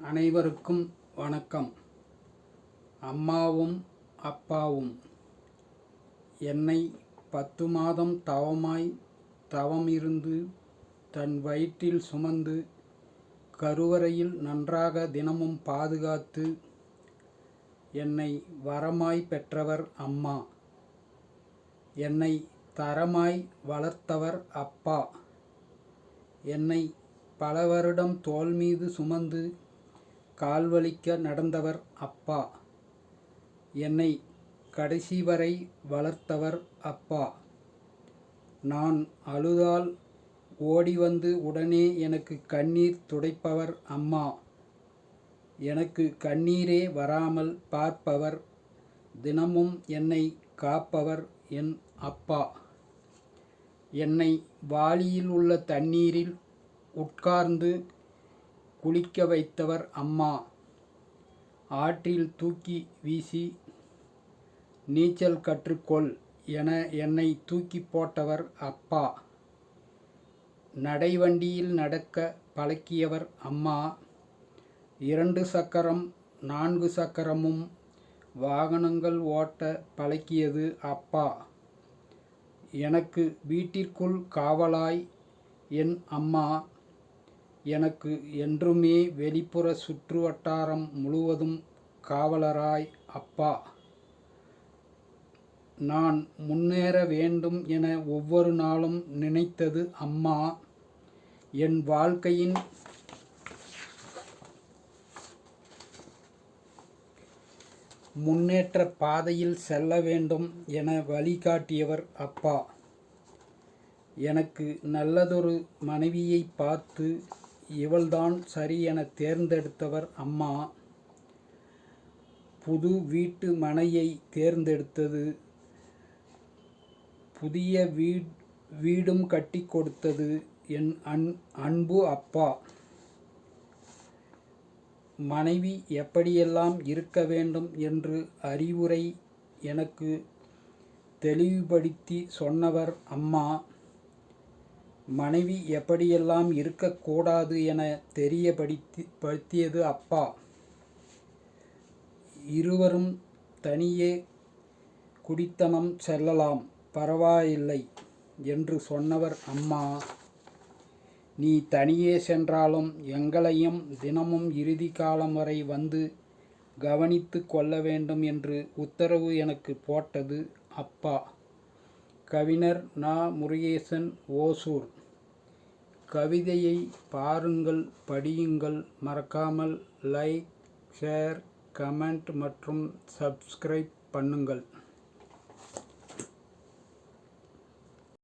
அனைவருக்கும் வணக்கம். அம்மாவும் அப்பாவும் என்னை 10 மாதம் தவம் இருந்து தன் வயிற்றில் சுமந்து கருவறையில் நன்றாக தினமும் பாதுகாத்து என்னை வரமாய் பெற்றவர் அம்மா. என்னை தரமாய் வளர்த்தவர் அப்பா. என்னை பல வருடம் தோள் மீது சுமந்து கால்வலிக்க நடந்தவர் அப்பா. என்னை கடைசி வரை வளர்த்தவர் அப்பா. நான் அழுதால் ஓடி வந்து உடனே எனக்கு கண்ணீர் துடைப்பவர் அம்மா. எனக்கு கண்ணீரே வராமல் பார்ப்பவர், தினமும் என்னை காப்பவர் என் அப்பா. என்னை வாளியில் உள்ள தண்ணீரில் உட்கார்ந்து குளிக்க வைத்தவர் அம்மா. ஆற்றில் தூக்கி வீசி நீச்சல் கற்றுக்கொள் என என்னை தூக்கி போட்டவர் அப்பா. நடைவண்டியில் நடக்க பழக்கியவர் அம்மா. 2 சக்கரம் 4 சக்கரமும் வாகனங்கள் ஓட்ட பழக்கியது அப்பா. எனக்கு வீட்டிற்குள் காவலாய் என் அம்மா. எனக்கு என்றுமே வெளிப்புற சுற்று வட்டாரம் முழுவதும் காவலராய் அப்பா. நான் முன்னேற வேண்டும் என ஒவ்வொரு நாளும் நினைத்தது அம்மா. என் வாழ்க்கையின் முன்னேற்ற பாதையில் செல்ல வேண்டும் என வழிகாட்டியவர் அப்பா. எனக்கு நல்லதொரு மனைவியை பார்த்து இவள்தான் சரி என தேர்ந்தெடுத்தவர் அம்மா. புது வீட்டு மனையை தேர்ந்தெடுத்தது, புதிய வீடும் கட்டி கொடுத்தது என் அன்பு அப்பா. மனைவி எப்படியெல்லாம் இருக்க வேண்டும் என்று அறிவுரை எனக்கு தெளிவுபடுத்தி சொன்னவர் அம்மா. மனைவி எப்படியெல்லாம் இருக்கக்கூடாது என தெரியப்படுத்தியது அப்பா. இருவரும் தனியே குடித்தனம் செல்லலாம், பரவாயில்லை என்று சொன்னவர் அம்மா. நீ தனியே சென்றாலும் எங்களையும் தினமும் இறுதி காலம் வரை வந்து கவனித்து கொள்ள வேண்டும் என்று உத்தரவு எனக்கு போட்டது அப்பா. கவிஞர் நா. முருகேசன், ஓசூர். கவிதையை பாருங்கள், படியுங்கள். மறக்காமல் லைக், ஷேர், கமெண்ட் மற்றும் சப்ஸ்கிரைப் பண்ணுங்கள்.